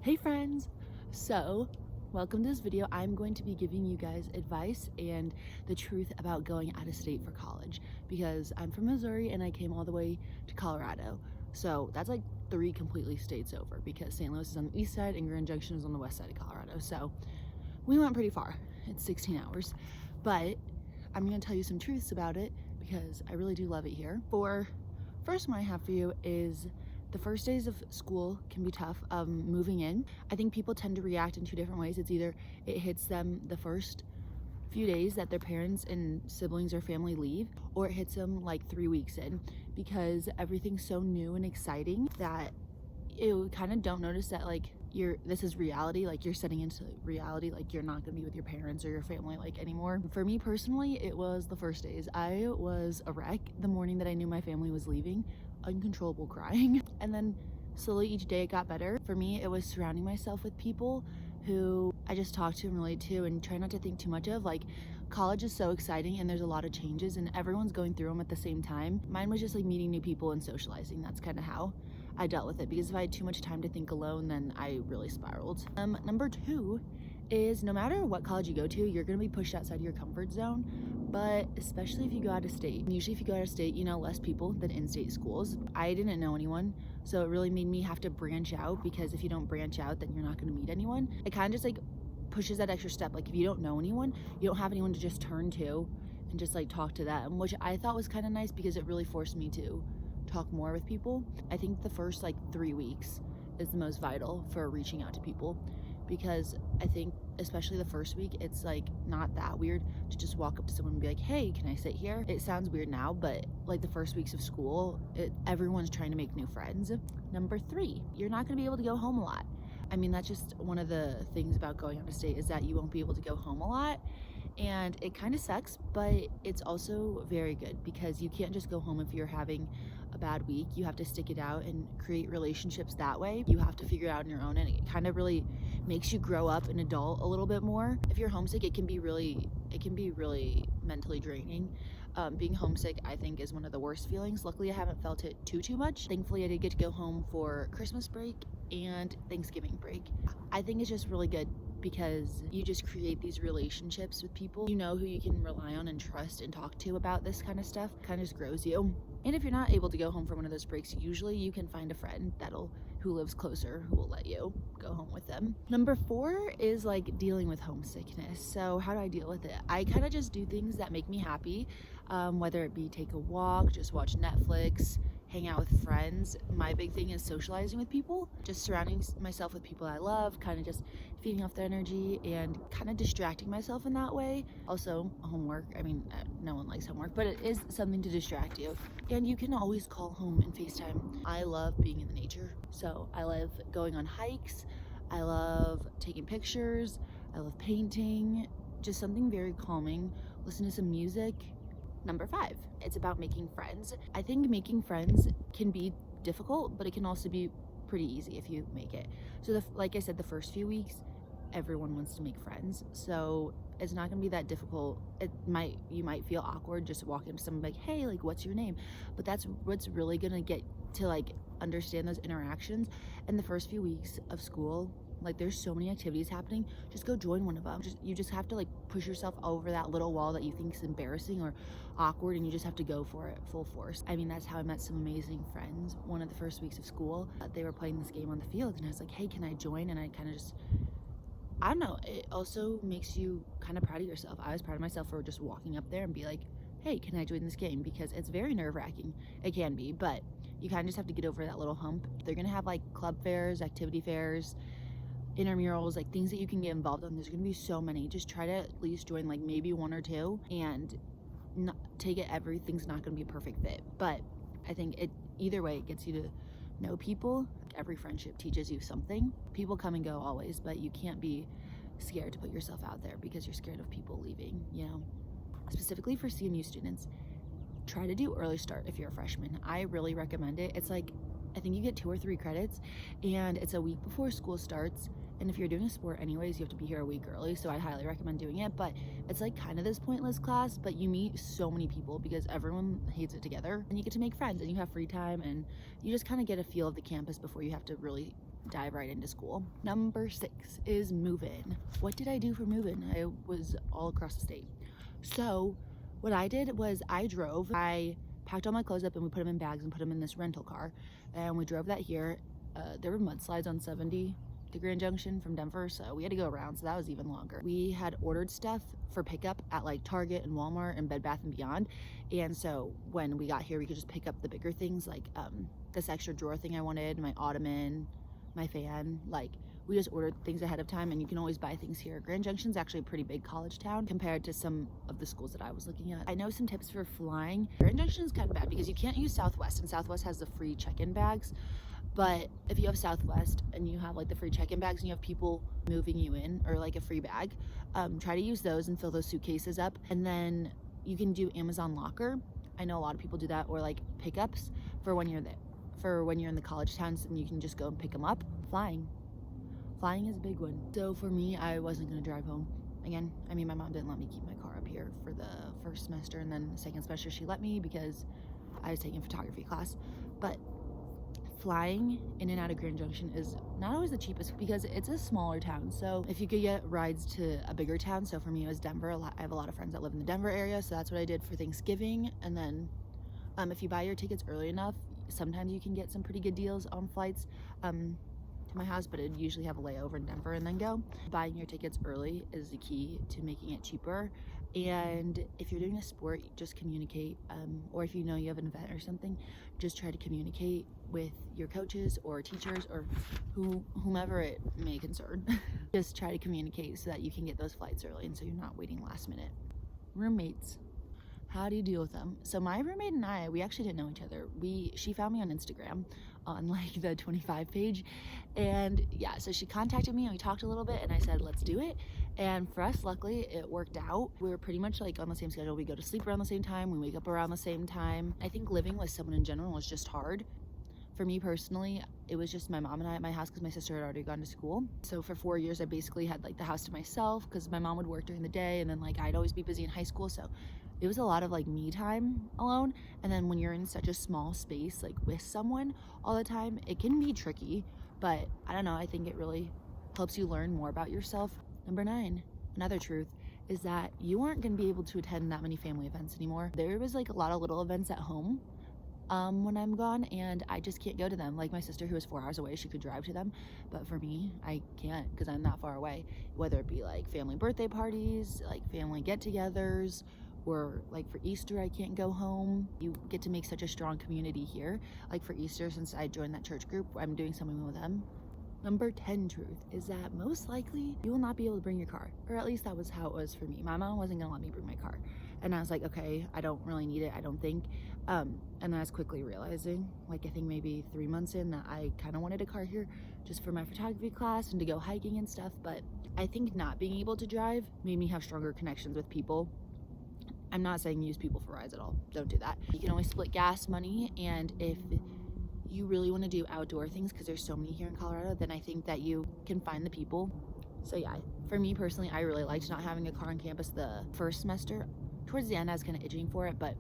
Hey friends! So, welcome to this video. I'm going to be giving you guys advice and the truth about going out of state for college because I'm from Missouri and I came all the way to Colorado. So that's like 3 completely states over because St. Louis is on the east side and Grand Junction is on the west side of Colorado. So we went pretty far. It's 16 hours, but I'm going to tell you some truths about it because I really do love it here. First one I have for you is the first days of school can be tough, moving in. I think people tend to react in 2 different ways. It's either it hits them the first few days that their parents and siblings or family leave, or it hits them like 3 weeks in because everything's so new and exciting that you kind of don't notice that like this is reality, like you're setting into reality, like you're not gonna be with your parents or your family like anymore. For me personally, it was the first days. I was a wreck the morning that I knew my family was leaving, uncontrollable crying. And then slowly each day it got better. For me, it was surrounding myself with people who I just talk to and relate to and try not to think too much of. Like, college is so exciting and there's a lot of changes and everyone's going through them at the same time. Mine was just like meeting new people and socializing. That's kind of how I dealt with it, because if I had too much time to think alone, then I really spiraled. Number 2 is no matter what college you go to, you're gonna be pushed outside of your comfort zone, but especially if you go out of state. Usually if you go out of state, you know less people than in-state schools. I didn't know anyone, so it really made me have to branch out, because if you don't branch out, then you're not gonna meet anyone. It kind of just like pushes that extra step. Like if you don't know anyone, you don't have anyone to just turn to and just like talk to them, which I thought was kind of nice because it really forced me to talk more with people. I think the first like 3 weeks is the most vital for reaching out to people, because I think especially the first week, it's like not that weird to just walk up to someone and be like, hey, can I sit here? It sounds weird now, but like the first weeks of school, everyone's trying to make new friends. Number 3, you're not going to be able to go home a lot. I mean, that's just one of the things about going out of state, is that you won't be able to go home a lot. And it kind of sucks, but it's also very good because you can't just go home if you're having a bad week. You have to stick it out and create relationships that way. You have to figure it out on your own, and it kind of really makes you grow up and adult a little bit more. If you're homesick, it can be really mentally draining. Being homesick, I think, is one of the worst feelings. Luckily, I haven't felt it too much. Thankfully, I did get to go home for Christmas break and Thanksgiving break. I think it's just really good because you just create these relationships with people. You know who you can rely on and trust and talk to about this kind of stuff. Kind of just grows you. And if you're not able to go home for one of those breaks, usually you can find a friend who lives closer who will let you go home with them. Number 4 is like dealing with homesickness. So how do I deal with it? I kind of just do things that make me happy, whether it be take a walk, just watch Netflix, hang out with friends. My big thing is socializing with people, just surrounding myself with people I love, kind of just feeding off their energy and kind of distracting myself in that way. Also, homework. I mean, no one likes homework, but it is something to distract you. And you can always call home and FaceTime. I love being in the nature, so I love going on hikes. I love taking pictures. I love painting. Just something very calming. Listen to some music. Number 5, it's about making friends. I think making friends can be difficult, but it can also be pretty easy if you make it. So like I said, the first few weeks, everyone wants to make friends. So it's not gonna be that difficult. You might feel awkward just walking up to someone like, hey, like, what's your name? But that's what's really gonna get to like understand those interactions. And the first few weeks of school, like there's so many activities happening, just go join one of them. You just have to like push yourself over that little wall that you think is embarrassing or awkward, and you just have to go for it full force. I mean, that's how I met some amazing friends. One of the first weeks of school, they were playing this game on the field and I was like, hey, can I join? And I kind of just, I don't know, it also makes you kind of proud of yourself. I was proud of myself for just walking up there and be like, hey, can I join this game? Because it's very nerve-wracking. It can be, but you kind of just have to get over that little hump. They're gonna have like club fairs, activity fairs, intramurals, like things that you can get involved in. There's gonna be so many. Just try to at least join like maybe 1 or 2 and not take it. Everything's not gonna be a perfect fit, but I think either way, it gets you to know people. Every friendship teaches you something. People come and go always, but you can't be scared to put yourself out there because you're scared of people leaving, you know. Specifically for CMU students, try to do early start if you're a freshman. I really recommend it. It's like, I think you get 2 or 3 credits and it's a week before school starts. And if you're doing a sport anyways, you have to be here a week early, so I highly recommend doing it. But it's like kind of this pointless class, but you meet so many people because everyone hates it together, and you get to make friends and you have free time and you just kind of get a feel of the campus before you have to really dive right into school. Number 6 is move-in. What did I do for move-in? I was all across the state. So what I did was I packed all my clothes up and we put them in bags and put them in this rental car, and we drove that here. There were mudslides on 70 to Grand Junction from Denver, so we had to go around, so that was even longer. We had ordered stuff for pickup at like Target and Walmart and Bed Bath & Beyond, and so when we got here we could just pick up the bigger things, like this extra drawer thing I wanted, my ottoman, my fan. Like, we just ordered things ahead of time, and you can always buy things here. Grand Junction's actually a pretty big college town compared to some of the schools that I was looking at. I know some tips for flying. Grand Junction is kind of bad because you can't use Southwest, and Southwest has the free check-in bags. But if you have Southwest and you have like the free check-in bags and you have people moving you in, or like a free bag, try to use those and fill those suitcases up. And then you can do Amazon Locker. I know a lot of people do that, or like pickups for when you're there, for when you're in the college towns, and you can just go and pick them up. Flying is a big one. So for me, I wasn't gonna drive home. Again, I mean, my mom didn't let me keep my car up here for the first semester, and then the second semester she let me because I was taking photography class. But flying in and out of Grand Junction is not always the cheapest because it's a smaller town. So if you could get rides to a bigger town, so for me it was Denver. I have a lot of friends that live in the Denver area, so that's what I did for Thanksgiving. And then if you buy your tickets early enough, sometimes you can get some pretty good deals on flights to my house, but it'd usually have a layover in Denver and then go. Buying your tickets early is the key to making it cheaper. And if you're doing a sport, just communicate, or if you know you have an event or something, just try to communicate with your coaches or teachers or whomever it may concern. Just try to communicate so that you can get those flights early and so you're not waiting last minute. Roommates. How do you deal with them? So my roommate and I, we actually didn't know each other. She found me on Instagram on like the 25 page. And yeah, so she contacted me and we talked a little bit and I said, let's do it. And for us, luckily, it worked out. We were pretty much like on the same schedule. We go to sleep around the same time. We wake up around the same time. I think living with someone in general was just hard. For me personally, it was just my mom and I at my house because my sister had already gone to school. So for 4 years, I basically had like the house to myself because my mom would work during the day, and then like I'd always be busy in high school. So it was a lot of like me time alone. And then when you're in such a small space, like with someone all the time, it can be tricky. But I don't know, I think it really helps you learn more about yourself. Number 9, another truth, is that you aren't going to be able to attend that many family events anymore. There was like a lot of little events at home when I'm gone, and I just can't go to them. Like my sister, who is 4 hours away, she could drive to them, but for me, I can't because I'm that far away. Whether it be like family birthday parties, like family get-togethers, or like for Easter, I can't go home. You get to make such a strong community here. Like for Easter, since I joined that church group, I'm doing something with them. Number 10 truth is that most likely you will not be able to bring your car, or at least that was how it was for me. My mom wasn't gonna let me bring my car, and I was like, okay, I don't really need it, I don't think. And I was quickly realizing, like I think maybe 3 months in, that I kind of wanted a car here just for my photography class and to go hiking and stuff. But I think not being able to drive made me have stronger connections with people. I'm not saying use people for rides at all, don't do that. You can always split gas money, and if you really want to do outdoor things, because there's so many here in Colorado, then I think that you can find the people. So yeah, for me personally, I really liked not having a car on campus the first semester. Towards the end, I was kind of itching for it, but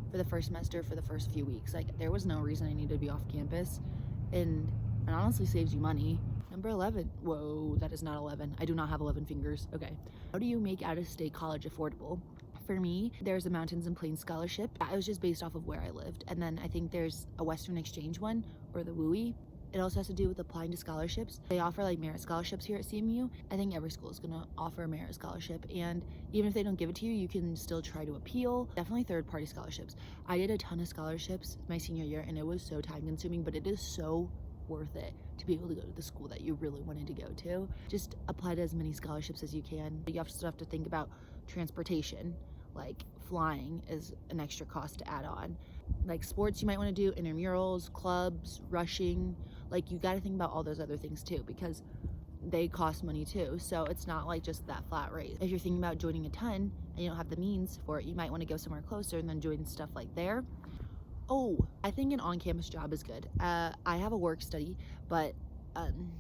for the first semester, for the first few weeks, like there was no reason I needed to be off campus, and it honestly saves you money. Number 11. Whoa, that is not 11. I do not have 11 fingers. Okay. How do you make out-of-state college affordable? For me, there's a Mountains and Plains Scholarship. It was just based off of where I lived. And then I think there's a Western Exchange one, or the WUI. It also has to do with applying to scholarships. They offer like merit scholarships here at CMU. I think every school is gonna offer a merit scholarship, and even if they don't give it to you, you can still try to appeal. Definitely third-party scholarships. I did a ton of scholarships my senior year, and it was so time-consuming, but it is so worth it to be able to go to the school that you really wanted to go to. Just apply to as many scholarships as you can. You still have to think about transportation. Like flying is an extra cost to add on. Like sports you might want to do, intramurals, clubs, rushing. Like you got to think about all those other things too, because they cost money too. So it's not like just that flat rate. If you're thinking about joining a ton and you don't have the means for it, you might want to go somewhere closer and then join stuff like there. Oh, I think an on-campus job is good. I have a work study, but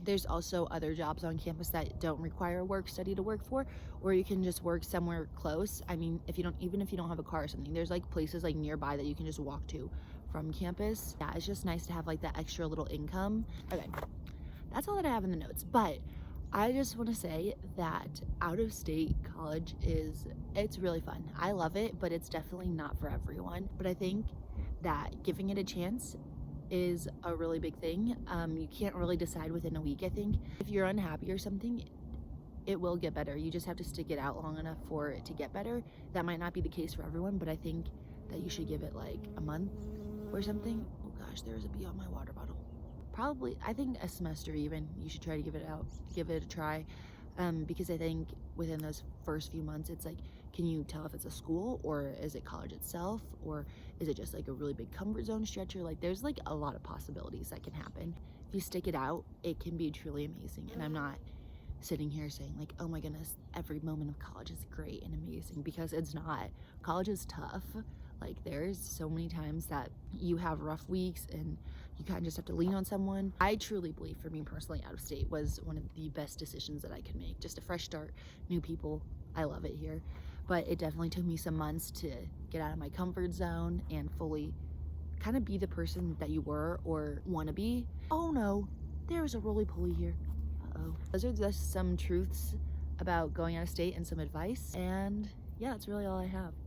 there's also other jobs on campus that don't require a work study to work for, or you can just work somewhere close. I mean, even if you don't have a car or something, there's like places like nearby that you can just walk to from campus. Yeah, it's just nice to have like that extra little income. Okay, that's all that I have in the notes. But I just want to say that out-of-state college it's really fun. I love it, but it's definitely not for everyone. But I think that giving it a chance is a really big thing. You can't really decide within a week, I think. If you're unhappy or something, it will get better. You just have to stick it out long enough for it to get better. That might not be the case for everyone, but I think that you should give it like a month or something. Oh gosh, there's a bee on my water bottle. Probably, I think a semester even, you should try to give it a try. Because I think within those first few months, it's like, can you tell if it's a school or is it college itself, or is it just like a really big comfort zone stretcher? Like there's like a lot of possibilities that can happen. If you stick it out, it can be truly amazing. And I'm not sitting here saying like, oh my goodness, every moment of college is great and amazing, because it's not. College is tough. Like there's so many times that you have rough weeks and you kind of just have to lean on someone. I truly believe, for me personally, out of state was one of the best decisions that I could make. Just a fresh start, new people. I love it here. But it definitely took me some months to get out of my comfort zone and fully kind of be the person that you were or want to be. Oh no, there's a roly-poly here. Uh-oh. Those are just some truths about going out of state and some advice. And yeah, that's really all I have.